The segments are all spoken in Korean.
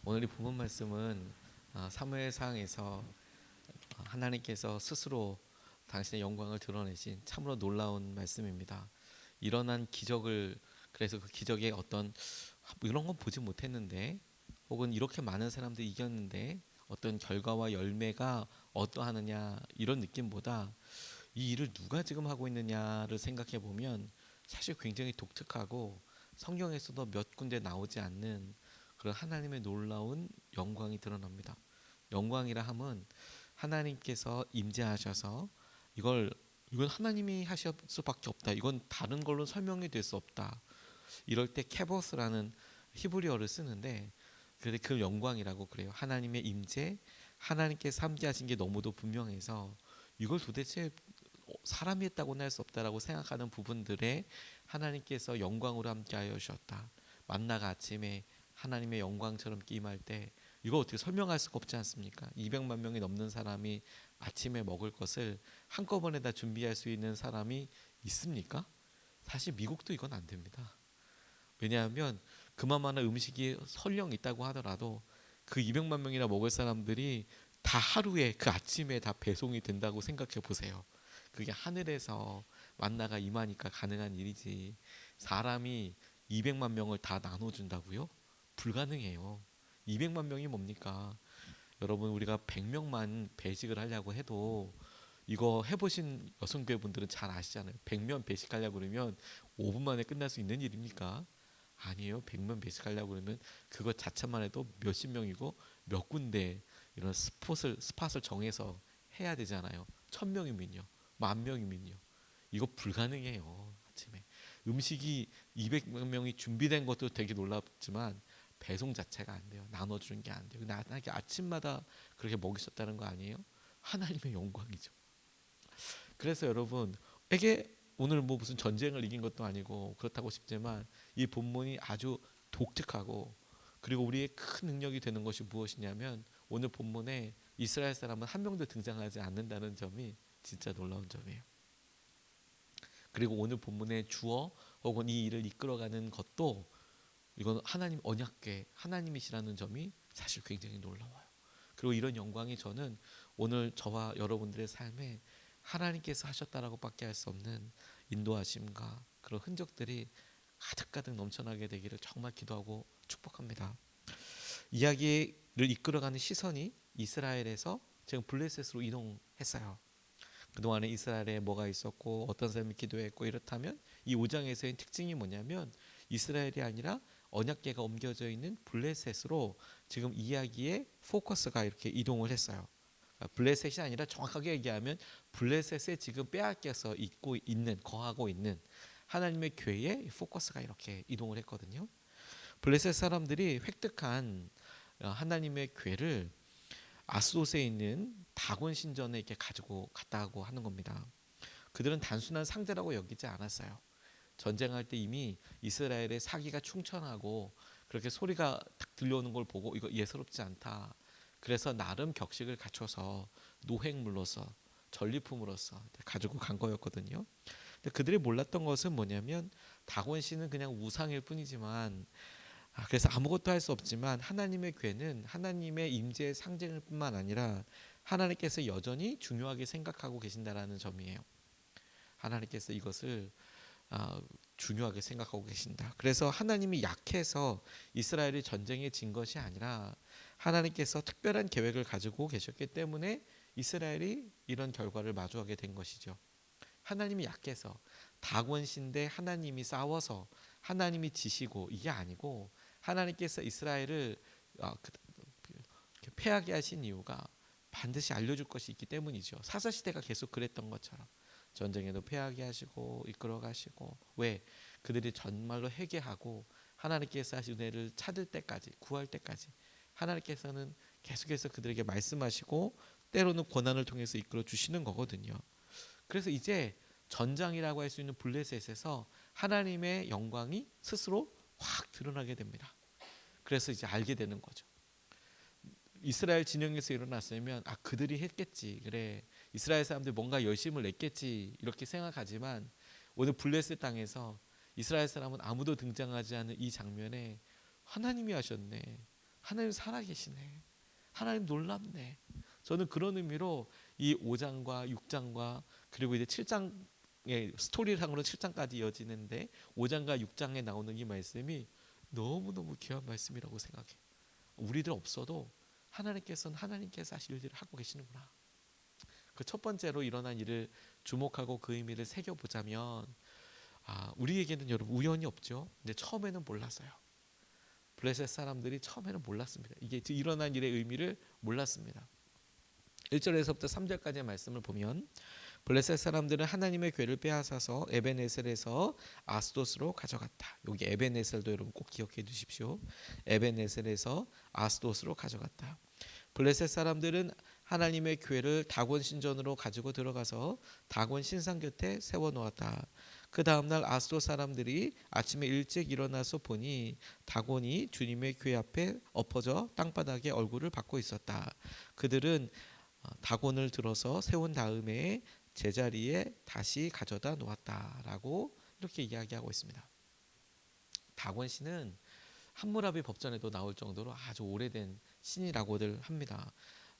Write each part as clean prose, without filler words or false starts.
오늘 이 본문 말씀은 사무엘상에서 하나님께서 스스로 당신의 영광을 드러내신 참으로 놀라운 말씀입니다. 일어난 기적을, 그래서 그 기적의 어떤 이런 건 보지 못했는데, 혹은 이렇게 많은 사람들이 이겼는데 어떤 결과와 열매가 어떠하느냐, 이런 느낌보다 이 일을 누가 지금 하고 있느냐를 생각해 보면 사실 굉장히 독특하고 성경에서도 몇 군데 나오지 않는 그런 하나님의 놀라운 영광이 드러납니다. 영광이라 함은 하나님께서 임재하셔서 이건 하나님이 하실 수밖에 없다. 이건 다른 걸로 설명이 될 수 없다. 이럴 때 케보스라는 히브리어를 쓰는데, 그런데 그 영광이라고 그래요. 하나님의 임재, 하나님께서 함께하신 게 너무도 분명해서 이걸 도대체 사람이 했다고는 할 수 없다라고 생각하는 부분들에 하나님께서 영광으로 함께하여 주셨다. 만나가 아침에 하나님의 영광처럼 임할 때 이거 어떻게 설명할 수가 없지 않습니까? 200만 명이 넘는 사람이 아침에 먹을 것을 한꺼번에 다 준비할 수 있는 사람이 있습니까? 사실 미국도 이건 안 됩니다. 왜냐하면 그만한 음식이 설령 있다고 하더라도 그 200만 명이나 먹을 사람들이 다 하루에 그 아침에 다 배송이 된다고 생각해 보세요. 그게 하늘에서 만나가 임하니까 가능한 일이지, 사람이 200만 명을 다 나눠준다고요? 불가능해요. 200만 명이 뭡니까? 여러분, 우리가 100명만 배식을 하려고 해도 이거 해보신 여성교회분들은 잘 아시잖아요. 100명 배식하려고 그러면 5분 만에 끝날 수 있는 일입니까? 아니에요. 100명 배식하려고 그러면 그것 자체만 해도 몇십 명이고 몇 군데 이런 스팟을 정해서 해야 되잖아요. 1000명이면요, 10,000명이면요, 이거 불가능해요. 아침에 음식이 200명이 준비된 것도 되게 놀랍지만 배송 자체가 안 돼요. 나눠주는 게 안 돼요. 근데 하나님께 아침마다 그렇게 먹이셨다는 거 아니에요? 하나님의 영광이죠. 그래서 여러분에게 오늘 뭐 무슨 전쟁을 이긴 것도 아니고 그렇다고 싶지만 이 본문이 아주 독특하고, 그리고 우리의 큰 능력이 되는 것이 무엇이냐면 오늘 본문에 이스라엘 사람은 한 명도 등장하지 않는다는 점이 진짜 놀라운 점이에요. 그리고 오늘 본문의 주어 혹은 이 일을 이끌어가는 것도 이건 하나님 언약궤 하나님이시라는 점이 사실 굉장히 놀라워요. 그리고 이런 영광이 저는 오늘 저와 여러분들의 삶에 하나님께서 하셨다라고밖에 할 수 없는 인도하심과 그런 흔적들이 가득가득 넘쳐나게 되기를 정말 기도하고 축복합니다. 이야기를 이끌어가는 시선이 이스라엘에서 지금 블레셋으로 이동했어요. 그동안에 이스라엘에 뭐가 있었고 어떤 사람이 기도했고 이렇다면 이 5장에서의 특징이 뭐냐면 이스라엘이 아니라 언약궤가 옮겨져 있는 블레셋으로 지금 이야기의 포커스가 이렇게 이동을 했어요. 블레셋이 아니라 정확하게 얘기하면 블레셋에 지금 빼앗겨서 있고 있는, 거하고 있는 하나님의 교회의 포커스가 이렇게 이동을 했거든요. 블레셋 사람들이 획득한 하나님의 궤를 아스돗에 있는 다곤 신전에 이렇게 가지고 갔다고 하는 겁니다. 그들은 단순한 상대라고 여기지 않았어요. 전쟁할 때 이미 이스라엘의 사기가 충천하고 그렇게 소리가 딱 들려오는 걸 보고 이거 예사롭지 않다. 그래서 나름 격식을 갖춰서 노획물로서 전리품으로서 가지고 간 거였거든요. 근데 그들이 몰랐던 것은 뭐냐면 다곤 씨는 그냥 우상일 뿐이지만, 그래서 아무것도 할 수 없지만 하나님의 궤는 하나님의 임재의 상징일 뿐만 아니라 하나님께서 여전히 중요하게 생각하고 계신다라는 점이에요. 하나님께서 이것을 중요하게 생각하고 계신다. 그래서 하나님이 약해서 이스라엘이 전쟁에 진 것이 아니라 하나님께서 특별한 계획을 가지고 계셨기 때문에 이스라엘이 이런 결과를 마주하게 된 것이죠. 하나님이 약해서 다곤신대 하나님이 싸워서 하나님이 지시고 이게 아니고, 하나님께서 이스라엘을 패하게 하신 이유가 반드시 알려줄 것이 있기 때문이죠. 사사시대가 계속 그랬던 것처럼 전쟁에도 패하게 하시고 이끌어 가시고, 왜? 그들이 정말로 회개하고 하나님께서 하신 은혜를 찾을 때까지, 구할 때까지 하나님께서는 계속해서 그들에게 말씀하시고 때로는 고난을 통해서 이끌어 주시는 거거든요. 그래서 이제 전장이라고 할 수 있는 블레셋에서 하나님의 영광이 스스로 확 드러나게 됩니다. 그래서 이제 알게 되는 거죠. 이스라엘 진영에서 일어났으면 그들이 했겠지, 그래 이스라엘 사람들이 뭔가 열심을 냈겠지 이렇게 생각하지만, 오늘 블레셋 땅에서 이스라엘 사람은 아무도 등장하지 않은 이 장면에 하나님이 하셨네, 하나님 살아계시네. 하나님 놀랍네. 저는 그런 의미로 이 5장과 6장과 그리고 이제 7장의 스토리상으로 7장까지 이어지는데 5장과 6장에 나오는 이 말씀이 너무너무 귀한 말씀이라고 생각해요. 우리들 없어도 하나님께서는 하나님께서 하실 일을 하고 계시는구나. 그 첫 번째로 일어난 일을 주목하고 그 의미를 새겨보자면 우리에게는 여러분 우연이 없죠. 근데 처음에는 몰랐어요. 블레셋 사람들이 처음에는 몰랐습니다. 이게 일어난 일의 의미를 몰랐습니다. 1절에서부터 3절까지의 말씀을 보면 블레셋 사람들은 하나님의 궤를 빼앗아서 에벤에셀에서 아스돗으로 가져갔다. 여기 에벤에셀도 여러분 꼭 기억해 두십시오. 에벤에셀에서 아스돗으로 가져갔다. 블레셋 사람들은 하나님의 궤를 다곤 신전으로 가지고 들어가서 다곤 신상 곁에 세워놓았다. 그 다음날 아스돗 사람들이 아침에 일찍 일어나서 보니 다곤이 주님의 궤 앞에 엎어져 땅바닥에 얼굴을 받고 있었다. 그들은 다곤을 들어서 세운 다음에 제자리에 다시 가져다 놓았다라고 이렇게 이야기하고 있습니다. 다곤 신은 함무라비 법전에도 나올 정도로 아주 오래된 신이라고들 합니다.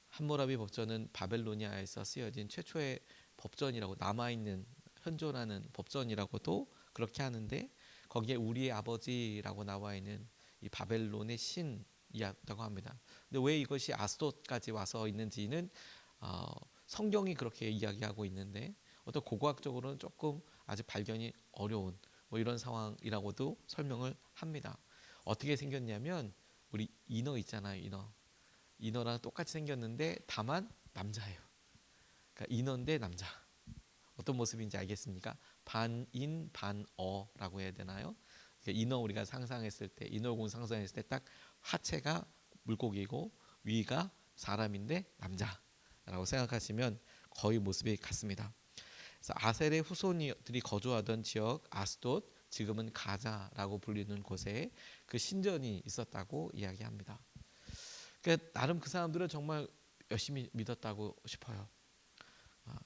함무라비 법전은 바벨로니아에서 쓰여진 최초의 법전이라고 남아있는 현존하는 법전이라고도 그렇게 하는데 거기에 우리의 아버지라고 나와 있는 이 바벨론의 신이었다고 합니다. 근데 왜 이것이 아스돗까지 와서 있는지는 성경이 그렇게 이야기하고 있는데 어떤 고고학적으로는 조금 아직 발견이 어려운 이런 상황이라고도 설명을 합니다. 어떻게 생겼냐면 우리 인어 있잖아요. 인어랑 똑같이 생겼는데 다만 남자예요. 그러니까 인어인데 남자. 어떤 모습인지 알겠습니까? 반인 반어라고 해야 되나요? 그러니까 인어 우리가 상상했을 때 인어군 상상했을 때 딱 하체가 물고기고 위가 사람인데 남자라고 생각하시면 거의 모습이 같습니다. 그래서 아셀의 후손들이 거주하던 지역 아스돗 지금은 가자라고 불리는 곳에 그 신전이 있었다고 이야기합니다. 그러니까 나름 그 사람들은 정말 열심히 믿었다고 싶어요.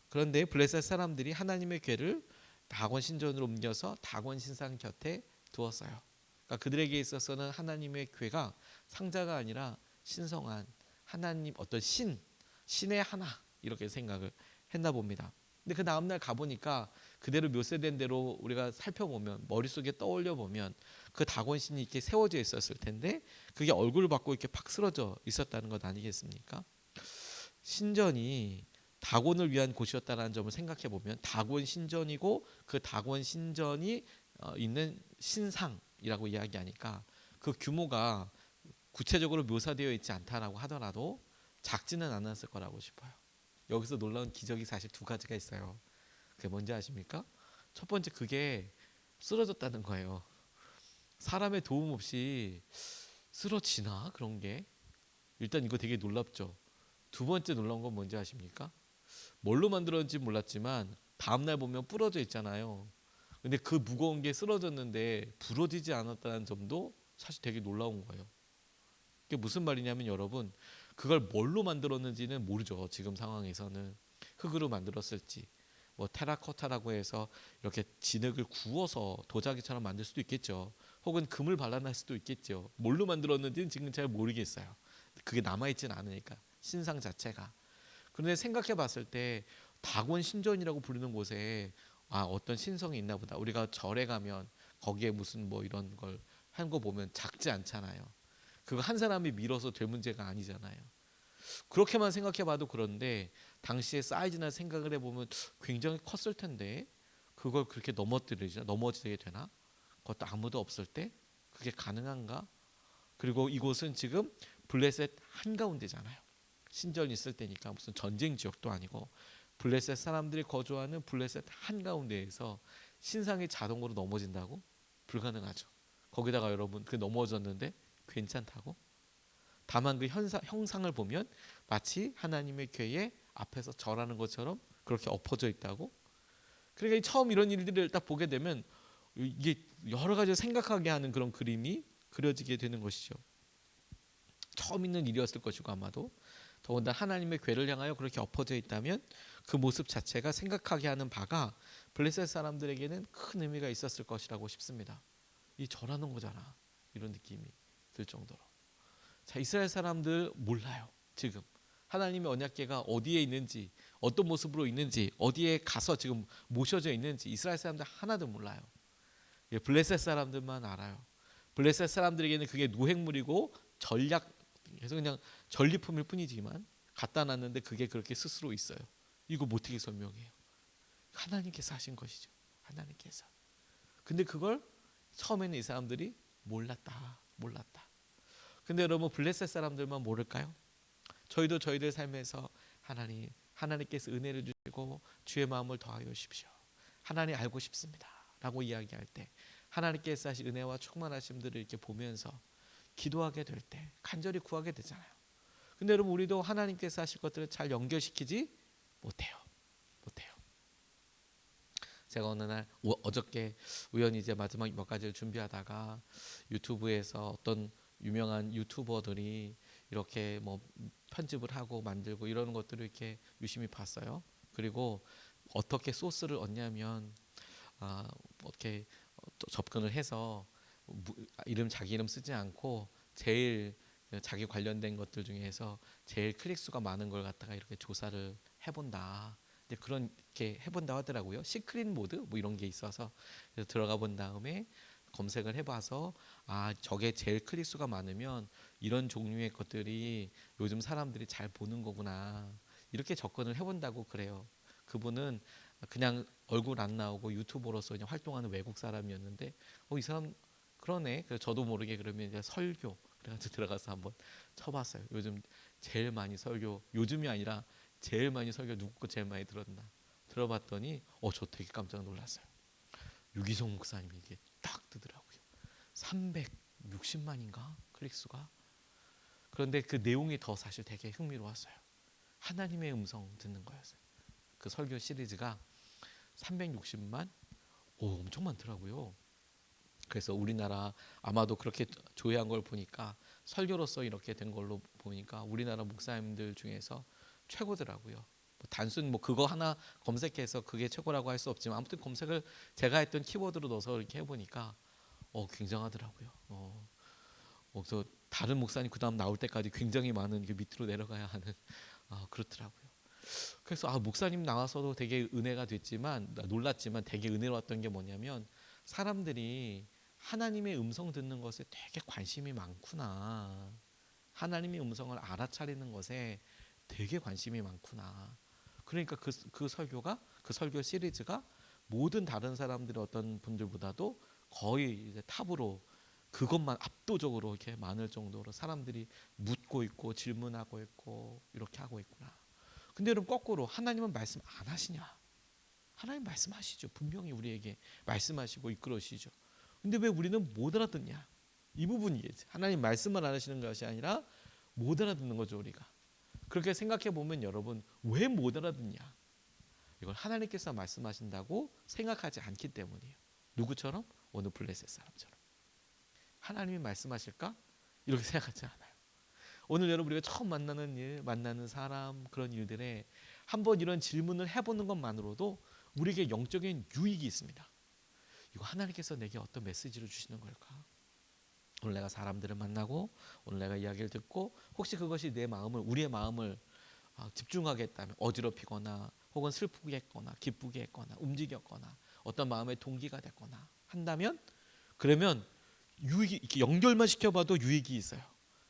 그런데 블레셋 사람들이 하나님의 궤를 다곤 신전으로 옮겨서 다곤 신상 곁에 두었어요. 그러니까 그들에게 있어서는 하나님의 궤가 상자가 아니라 신성한 하나님 어떤 신의 하나 이렇게 생각을 했나 봅니다. 근데 그 다음날 가보니까 그대로 묘사된 대로 우리가 살펴보면 머릿속에 떠올려 보면 그 다곤신이 이렇게 세워져 있었을 텐데 그게 얼굴을 받고 이렇게 팍 쓰러져 있었다는 것 아니겠습니까? 신전이 다곤을 위한 곳이었다는 점을 생각해 보면 다곤 신전이고 그 다곤 신전이 있는 신상이라고 이야기하니까 그 규모가 구체적으로 묘사되어 있지 않다라고 하더라도 작지는 않았을 거라고 싶어요. 여기서 놀라운 기적이 사실 두 가지가 있어요. 그게 뭔지 아십니까? 첫 번째 그게 쓰러졌다는 거예요. 사람의 도움 없이 쓰러지나 그런 게 일단 이거 되게 놀랍죠. 두 번째 놀라운 건 뭔지 아십니까? 뭘로 만들었는지 몰랐지만 다음날 보면 부러져 있잖아요. 근데 그 무거운 게 쓰러졌는데 부러지지 않았다는 점도 사실 되게 놀라운 거예요. 그게 무슨 말이냐면 여러분 그걸 뭘로 만들었는지는 모르죠. 지금 상황에서는 흙으로 만들었을지 뭐 테라코타라고 해서 이렇게 진흙을 구워서 도자기처럼 만들 수도 있겠죠. 혹은 금을 발라낼 수도 있겠죠. 뭘로 만들었는지는 지금 잘 모르겠어요. 그게 남아있지는 않으니까 신상 자체가. 그런데 생각해 봤을 때 다곤 신전이라고 부르는 곳에 어떤 신성이 있나 보다. 우리가 절에 가면 거기에 무슨 뭐 이런 걸 한 거 보면 작지 않잖아요. 그거 한 사람이 밀어서 될 문제가 아니잖아요. 그렇게만 생각해 봐도 그런데 당시의 사이즈나 생각을 해보면 굉장히 컸을 텐데 그걸 그렇게 넘어지게 되나? 그것도 아무도 없을 때 그게 가능한가? 그리고 이곳은 지금 블레셋 한가운데잖아요. 신전이 있을 때니까 무슨 전쟁 지역도 아니고 블레셋 사람들이 거주하는 블레셋 한가운데에서 신상이 자동으로 넘어진다고? 불가능하죠. 거기다가 여러분 그 넘어졌는데 괜찮다고? 다만 그 형상을 보면 마치 하나님의 궤에 앞에서 절하는 것처럼 그렇게 엎어져 있다고? 그러니까 처음 이런 일들을 딱 보게 되면 이게 여러 가지 생각하게 하는 그런 그림이 그려지게 되는 것이죠. 처음 있는 일이었을 것이고 아마도 더군다나 하나님의 궤를 향하여 그렇게 엎어져 있다면 그 모습 자체가 생각하게 하는 바가 블레셋 사람들에게는 큰 의미가 있었을 것이라고 싶습니다. 이 절하는 거잖아. 이런 느낌이 들 정도로. 자, 이스라엘 사람들 몰라요. 지금 하나님의 언약궤가 어디에 있는지, 어떤 모습으로 있는지, 어디에 가서 지금 모셔져 있는지 이스라엘 사람들 하나도 몰라요. 예, 블레셋 사람들만 알아요. 블레셋 사람들에게는 그게 노획물이고 전략, 그래서 그냥 전리품일 뿐이지만 갖다 놨는데 그게 그렇게 스스로 있어요. 이거 어떻게 설명해요? 하나님께서 하신 것이죠. 하나님께서. 근데 그걸 처음에는 이 사람들이 몰랐다. 근데 여러분, 블레셋 사람들만 모를까요? 저희도 저희들 삶에서 하나님께서 은혜를 주시고 주의 마음을 더하여 주십시오. 하나님 알고 싶습니다. 라고 이야기할 때 하나님께서 하신 은혜와 충만하심들을 이렇게 보면서 기도하게 될 때 간절히 구하게 되잖아요. 근데 여러분, 우리도 하나님께서 하실 것들을 잘 연결시키지 못해요. 제가 어느 날 어저께 우연히 이제 마지막 몇 가지를 준비하다가 유튜브에서 어떤 유명한 유튜버들이 이렇게 뭐 편집을 하고 만들고 이러는 것들을 이렇게 유심히 봤어요. 그리고 어떻게 소스를 얻냐면 어떻게 접근을 해서 자기 이름 쓰지 않고 제일 자기 관련된 것들 중에서 제일 클릭 수가 많은 걸 갖다가 이렇게 조사를 해본다. 이제 그렇게 해본다 하더라고요. 시크릿 모드 뭐 이런 게 있어서 그래서 들어가 본 다음에 검색을 해봐서 저게 제일 클릭 수가 많으면 이런 종류의 것들이 요즘 사람들이 잘 보는 거구나 이렇게 접근을 해본다고 그래요. 그분은 그냥 얼굴 안 나오고 유튜버로서 그냥 활동하는 외국 사람이었는데 이 사람 그러네. 그래서 저도 모르게 그러면 이제 설교 그래가지고 들어가서 한번 쳐봤어요. 요즘 제일 많이 설교, 요즘이 아니라 제일 많이 설교 누구 거 제일 많이 들었나 들어봤더니 저 되게 깜짝 놀랐어요. 유기성 목사님이 이게 딱 뜨더라고요. 360만인가 클릭수가. 그런데 그 내용이 더 사실 되게 흥미로웠어요. 하나님의 음성 듣는 거였어요. 그 설교 시리즈가 360만, 엄청 많더라고요. 그래서 우리나라 아마도 그렇게 조회한 걸 보니까 설교로서 이렇게 된 걸로 보니까 우리나라 목사님들 중에서 최고더라고요. 단순 그거 하나 검색해서 그게 최고라고 할 수 없지만 아무튼 검색을 제가 했던 키워드로 넣어서 이렇게 해보니까 굉장하더라고요. 그래서 다른 목사님 그 다음 나올 때까지 굉장히 많은 밑으로 내려가야 하는 그렇더라고요. 그래서 목사님 나와서도 되게 은혜가 됐지만 놀랐지만 되게 은혜로웠던 게 뭐냐면 사람들이 하나님의 음성 듣는 것에 되게 관심이 많구나. 하나님의 음성을 알아차리는 것에 되게 관심이 많구나. 그러니까 그 설교가 그 설교 시리즈가 모든 다른 사람들의 어떤 분들보다도 거의 이제 탑으로 그것만 압도적으로 이렇게 많을 정도로 사람들이 묻고 있고 질문하고 있고 이렇게 하고 있구나. 근데 여러분 거꾸로 하나님은 말씀 안 하시냐? 하나님 말씀하시죠. 분명히 우리에게 말씀하시고 이끌으시죠. 근데 왜 우리는 못 알아듣냐? 이 부분이겠지. 하나님 말씀만 안 하시는 것이 아니라 못 알아듣는 거죠, 우리가. 그렇게 생각해 보면 여러분 왜 못 알아듣냐? 이걸 하나님께서 말씀하신다고 생각하지 않기 때문이에요. 누구처럼? 오늘 블레셋 사람처럼. 하나님이 말씀하실까? 이렇게 생각하지 않아요. 오늘 여러분 우리가 처음 만나는 일, 만나는 사람 그런 일들에 한번 이런 질문을 해보는 것만으로도 우리에게 영적인 유익이 있습니다. 이거 하나님께서 내게 어떤 메시지를 주시는 걸까? 오늘 내가 사람들을 만나고 오늘 내가 이야기를 듣고 혹시 그것이 내 마음을 우리의 마음을 집중하게 했다면 어지럽히거나 혹은 슬프게 했거나 기쁘게 했거나 움직였거나 어떤 마음의 동기가 됐거나 한다면 그러면 유익이 이렇게 연결만 시켜봐도 유익이 있어요.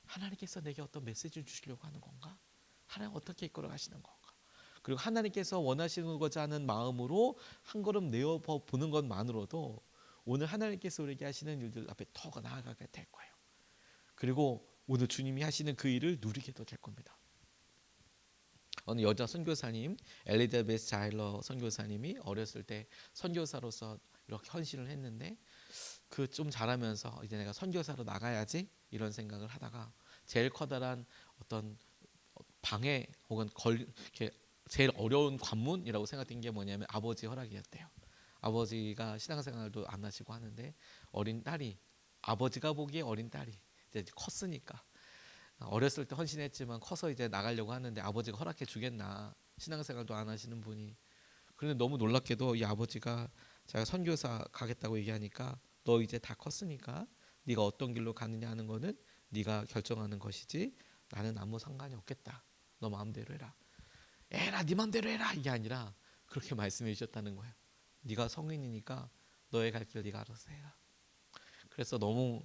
하나님께서 내게 어떤 메시지를 주시려고 하는 건가? 하나님 어떻게 이끌어 가시는 건가? 그리고 하나님께서 원하시고자 하는 마음으로 한 걸음 내어 보는 것만으로도 오늘 하나님께서 우리에게 하시는 일들 앞에 더 나아가게 될 거예요. 그리고 오늘 주님이 하시는 그 일을 누리게도 될 겁니다. 어느 여자 선교사님 엘리자베스 자일러 선교사님이 어렸을 때 선교사로서 이렇게 헌신을 했는데 그 좀 자라면서 이제 내가 선교사로 나가야지 이런 생각을 하다가 제일 커다란 어떤 방해 혹은 이렇게 제일 어려운 관문이라고 생각된 게 뭐냐면 아버지 허락이었대요. 아버지가 신앙생활도 안 하시고 하는데 어린 딸이 아버지가 보기에 어린 딸이 이제 컸으니까 어렸을 때 헌신했지만 커서 이제 나가려고 하는데 아버지가 허락해 주겠나 신앙생활도 안 하시는 분이 그런데 너무 놀랍게도 이 아버지가 제가 선교사 가겠다고 얘기하니까 너 이제 다 컸으니까 네가 어떤 길로 가느냐 하는 거는 네가 결정하는 것이지 나는 아무 상관이 없겠다. 너 마음대로 해라. 에라 네 마음대로 해라 이게 아니라 그렇게 말씀해 주셨다는 거예요. 네가 성인이니까 너의 갈 길 네가 알아서 해라. 그래서 너무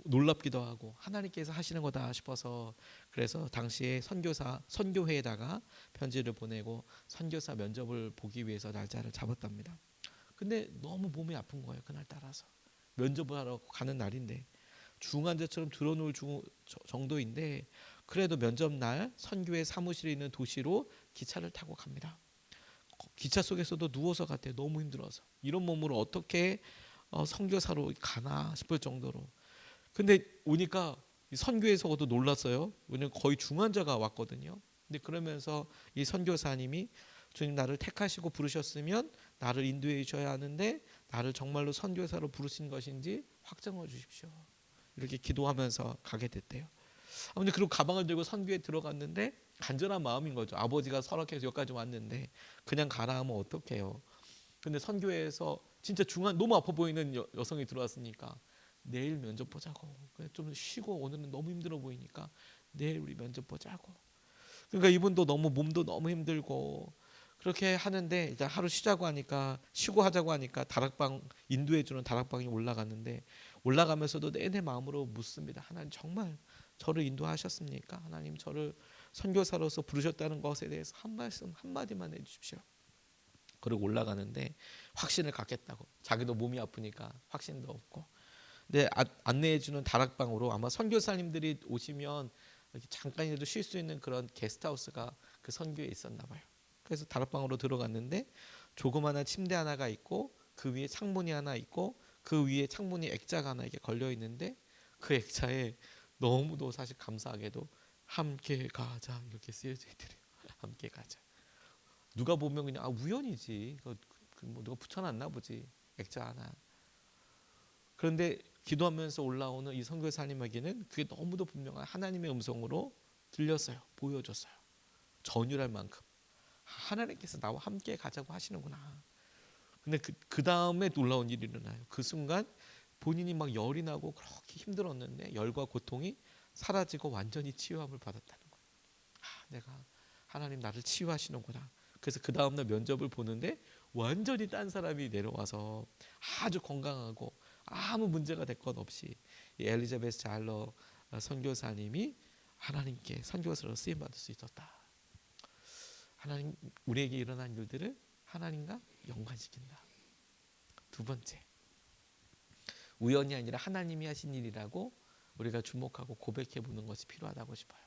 놀랍기도 하고 하나님께서 하시는 거다 싶어서 그래서 당시에 선교회에다가 편지를 보내고 선교사 면접을 보기 위해서 날짜를 잡았답니다. 근데 너무 몸이 아픈 거예요. 그날 따라서 면접을 하러 가는 날인데 중환자처럼 들어놓을 정도인데 그래도 면접 날 선교회 사무실에 있는 도시로 기차를 타고 갑니다. 기차 속에서도 누워서 갔대요. 너무 힘들어서 이런 몸으로 어떻게 선교사로 가나 싶을 정도로. 근데 오니까 선교에서도 놀랐어요. 왜냐면 거의 중환자가 왔거든요. 근데 그러면서 이 선교사님이 주님 나를 택하시고 부르셨으면 나를 인도해 주셔야 하는데 나를 정말로 선교사로 부르신 것인지 확정해 주십시오. 이렇게 기도하면서 가게 됐대요. 근데 그리고 가방을 들고 선교에 들어갔는데 간절한 마음인 거죠. 아버지가 설악해서 여기까지 왔는데 그냥 가라 하면 어떡해요. 근데 선교회에서 진짜 너무 아파 보이는 여성이 들어왔으니까 내일 면접 보자고. 좀 쉬고 오늘은 너무 힘들어 보이니까 내일 우리 면접 보자고. 그러니까 이분도 너무 몸도 너무 힘들고 그렇게 하는데 이제 하루 쉬고 하자고 하니까 다락방 인도해 주는 다락방에 올라갔는데 올라가면서도 내내 마음으로 묻습니다. 하나님 정말 저를 인도하셨습니까? 하나님 저를 선교사로서 부르셨다는 것에 대해서 한 말씀 한마디만 해주십시오. 그리고 올라가는데 확신을 갖겠다고. 자기도 몸이 아프니까 확신도 없고. 근데 안내해주는 다락방으로 아마 선교사님들이 오시면 잠깐이라도 쉴 수 있는 그런 게스트하우스가 그 선교에 있었나 봐요. 그래서 다락방으로 들어갔는데 조그마한 침대 하나가 있고 그 위에 창문이 하나 있고 그 위에 창문이 액자가 하나 이렇게 걸려 있는데 그 액자에 너무도 사실 감사하게도 함께 가자 이렇게 쓰여져 있더래요. 함께 가자. 누가 보면 그냥 우연이지. 뭐 누가 붙여놨나 보지. 액자 하나. 그런데 기도하면서 올라오는 이 선교사님에게는 그게 너무도 분명한 하나님의 음성으로 들렸어요. 보여줬어요. 전율할 만큼 하나님께서 나와 함께 가자고 하시는구나. 근데 그 다음에 놀라운 일이 일어나요. 그 순간 본인이 막 열이 나고 그렇게 힘들었는데 열과 고통이 사라지고 완전히 치유함을 받았다는 거예요. 내가 하나님 나를 치유하시는구나. 그래서 그 다음날 면접을 보는데 완전히 딴 사람이 내려와서 아주 건강하고 아무 문제가 될 것 없이 이 엘리자베스 잘러 선교사님이 하나님께 선교사로 쓰임 받을 수 있었다. 하나님 우리에게 일어난 일들을 하나님과 연관시킨다. 두 번째, 우연이 아니라 하나님이 하신 일이라고 우리가 주목하고 고백해 보는 것이 필요하다고 싶어요.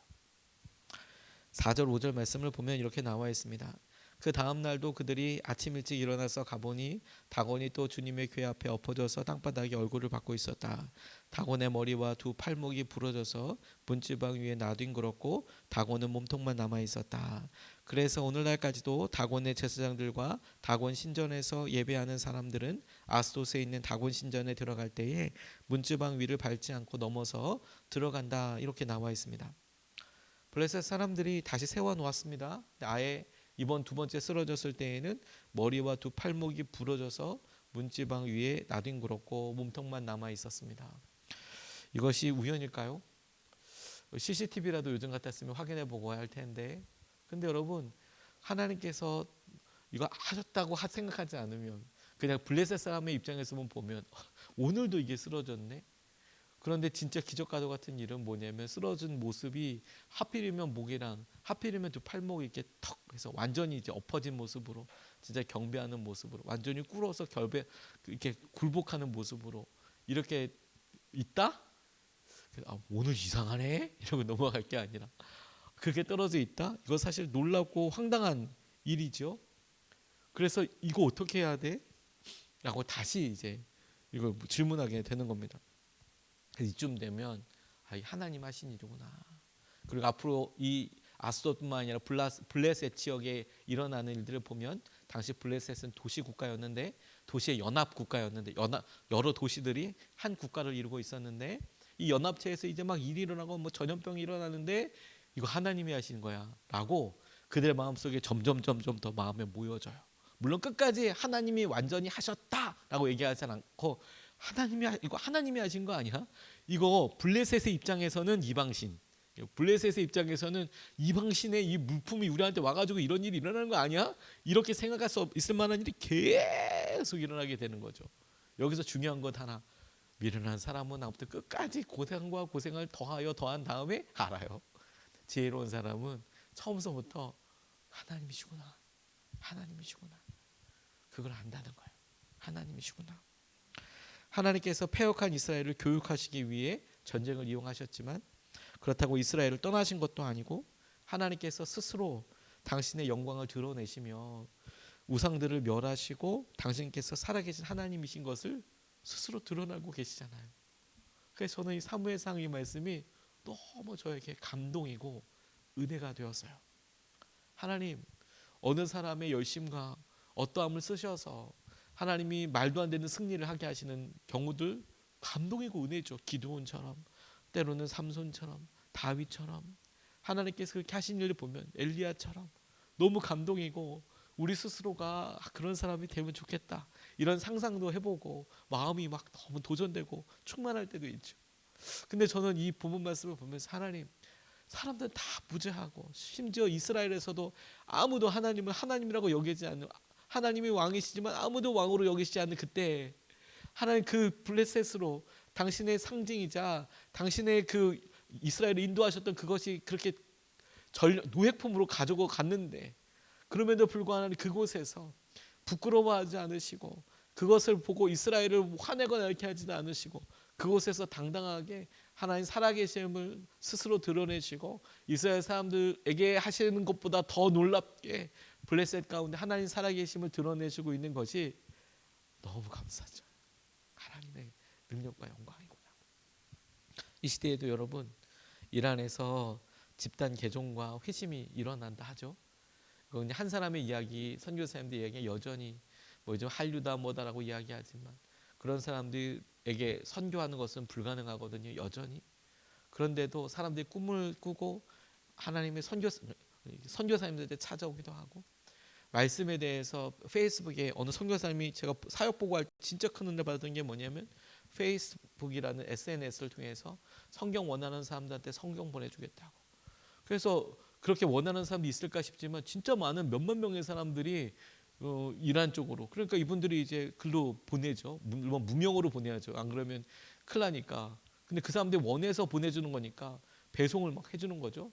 4절 5절 말씀을 보면 이렇게 나와 있습니다. 그 다음 날도 그들이 아침 일찍 일어나서 가보니 다곤이 또 주님의 궤 앞에 엎어져서 땅바닥에 얼굴을 받고 있었다. 다곤의 머리와 두 팔목이 부러져서 문지방 위에 나뒹굴었고 다곤은 몸통만 남아 있었다. 그래서 오늘날까지도 다곤의 제사장들과 다곤 신전에서 예배하는 사람들은 아스돗에 있는 다곤 신전에 들어갈 때에 문지방 위를 밟지 않고 넘어서 들어간다. 이렇게 나와 있습니다. 블레셋 사람들이 다시 세워놓았습니다. 아예 이번 두 번째 쓰러졌을 때에는 머리와 두 팔목이 부러져서 문지방 위에 나뒹굴었고 몸통만 남아 있었습니다. 이것이 우연일까요? CCTV라도 요즘 같았으면 확인해 보고 할 텐데, 근데 여러분 하나님께서 이거 하셨다고 생각하지 않으면 그냥 블레셋 사람의 입장에서 보면 오늘도 이게 쓰러졌네. 그런데 진짜 기적과도 같은 일은 뭐냐면 쓰러진 모습이 하필이면 목이랑 하필이면 두 팔목이 이렇게 턱 해서 완전히 이제 엎어진 모습으로 진짜 경배하는 모습으로 완전히 꿇어서 이렇게 굴복하는 모습으로 이렇게 있다? 오늘 이상하네? 이러고 넘어갈 게 아니라 그렇게 떨어져 있다? 이거 사실 놀랍고 황당한 일이죠. 그래서 이거 어떻게 해야 돼? 라고 다시 이제 이걸 질문하게 되는 겁니다. 이쯤 되면 하나님 하신 일이구나. 그리고 앞으로 이 아스돗뿐만 아니라 블레셋 지역에 일어나는 일들을 보면 당시 블레셋은 도시 국가였는데 도시의 연합 국가였는데 여러 도시들이 한 국가를 이루고 있었는데 이 연합체에서 이제 막 일이 일어나고 뭐 전염병이 일어나는데 이거 하나님이 하신 거야 라고 그들의 마음속에 점점 더 마음에 모여져요. 물론 끝까지 하나님이 완전히 하셨다라고 얘기하지 않고 이거 하나님이 하신 거 아니야? 이거 블레셋의 입장에서는 이방신, 블레셋의 입장에서는 이방신의 이 물품이 우리한테 와가지고 이런 일이 일어나는 거 아니야? 이렇게 생각할 수 있을 만한 일이 계속 일어나게 되는 거죠. 여기서 중요한 것 하나, 미련한 사람은 아무튼 끝까지 고생과 고생을 더한 다음에 알아요. 지혜로운 사람은 처음서부터 하나님이시구나, 하나님이시구나, 그걸 안다는 거예요. 하나님이시구나. 하나님께서 패역한 이스라엘을 교육하시기 위해 전쟁을 이용하셨지만 그렇다고 이스라엘을 떠나신 것도 아니고 하나님께서 스스로 당신의 영광을 드러내시며 우상들을 멸하시고 당신께서 살아계신 하나님이신 것을 스스로 드러나고 계시잖아요. 그래서 저는 이 사무엘상 이 말씀이 너무 저에게 감동이고 은혜가 되었어요. 하나님, 어느 사람의 열심과 어떠함을 쓰셔서 하나님이 말도 안 되는 승리를 하게 하시는 경우들 감동이고 은혜죠. 기드온처럼, 때로는 삼손처럼, 다윗처럼 하나님께서 그렇게 하신 일을 보면 엘리야처럼 너무 감동이고 우리 스스로가 그런 사람이 되면 좋겠다 이런 상상도 해보고 마음이 막 너무 도전되고 충만할 때도 있죠. 근데 저는 이 본문 말씀을 보면서 하나님, 사람들은 다 무죄하고 심지어 이스라엘에서도 아무도 하나님을 하나님이라고 여기지 않는, 하나님이 왕이시지만 아무도 왕으로 여기시지 않는 그때 하나님 그 블레셋으로 당신의 상징이자 당신의 그 이스라엘을 인도하셨던 그것이 그렇게 노예품으로 가지고 갔는데 그럼에도 불구하고 그곳에서 부끄러워하지 않으시고 그것을 보고 이스라엘을 화내거나 이렇게 하지도 않으시고 그곳에서 당당하게 하나님 살아계심을 스스로 드러내시고 이스라엘 사람들에게 하시는 것보다 더 놀랍게 블레셋 가운데 하나님 살아계심을 드러내시고 있는 것이 너무 감사하죠. 하나님의 능력과 영광이구나. 이 시대에도 여러분, 이란에서 집단 개종과 회심이 일어난다 하죠. 그건 한 사람의 이야기, 선교사님들 이야기 여전히 뭐죠, 한류다 뭐다라고 이야기하지만 그런 사람들에게 선교하는 것은 불가능하거든요, 여전히. 그런데도 사람들이 꿈을 꾸고 하나님의 선교사님들한테 찾아오기도 하고, 말씀에 대해서 페이스북에 어느 선교사님이 제가 사역 보고할 때 진짜 큰 은혜 받았던 게 뭐냐면 페이스북이라는 SNS를 통해서 성경 원하는 사람들한테 성경 보내주겠다고. 그래서 그렇게 원하는 사람이 있을까 싶지만 진짜 많은 몇만 명의 사람들이 이란 쪽으로, 그러니까 이분들이 이제 글로 보내죠. 물론 무명으로 보내야죠. 안 그러면 큰일 나니까. 근데 그 사람들이 원해서 보내주는 거니까 배송을 막 해주는 거죠.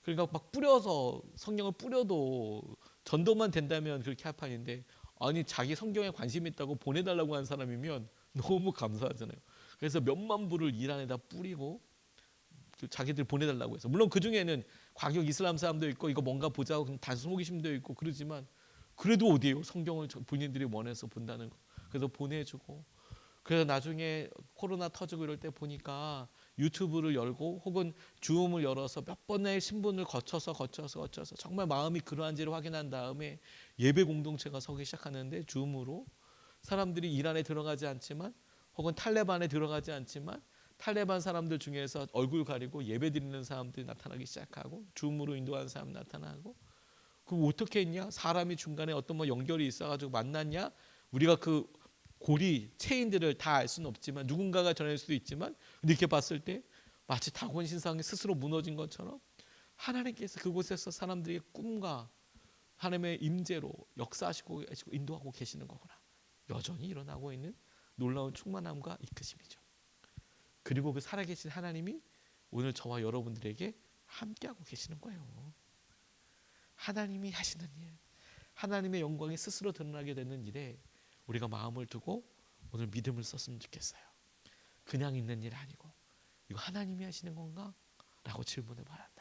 그러니까 막 뿌려서 성경을 뿌려도 전도만 된다면 그렇게 할 판인데, 아니 자기 성경에 관심이 있다고 보내달라고 한 사람이면 너무 감사하잖아요. 그래서 몇만 부를 이란에다 뿌리고 자기들 보내달라고 해서, 물론 그 중에는 과격 이슬람 사람도 있고 이거 뭔가 보자고 단순 호기심도 있고 그러지만 그래도 어디에요, 성경을 본인들이 원해서 본다는 거. 그래서 보내주고, 그래서 나중에 코로나 터지고 이럴 때 보니까 유튜브를 열고 혹은 줌을 열어서 몇 번의 신분을 거쳐서 정말 마음이 그러한지를 확인한 다음에 예배 공동체가 서기 시작하는데, 줌으로 사람들이 이란에 들어가지 않지만 혹은 탈레반에 들어가지 않지만 탈레반 사람들 중에서 얼굴 가리고 예배 드리는 사람들이 나타나기 시작하고 줌으로 인도하는 사람 나타나고, 그럼 어떻게 했냐? 사람이 중간에 어떤 뭐 연결이 있어가지고 만났냐? 우리가 그 고리 체인들을 다 알 수는 없지만 누군가가 전할 수도 있지만, 이렇게 봤을 때 마치 다곤 신상이 스스로 무너진 것처럼 하나님께서 그곳에서 사람들의 꿈과 하나님의 임재로 역사하시고 인도하고 계시는 거구나. 여전히 일어나고 있는 놀라운 충만함과 이끄심이죠. 그리고 그 살아계신 하나님이 오늘 저와 여러분들에게 함께하고 계시는 거예요. 하나님이 하시는 일, 하나님의 영광이 스스로 드러나게 되는 일에 우리가 마음을 두고 오늘 믿음을 썼으면 좋겠어요. 그냥 있는 일 아니고 이거 하나님이 하시는 건가? 라고 질문해 봐야 돼.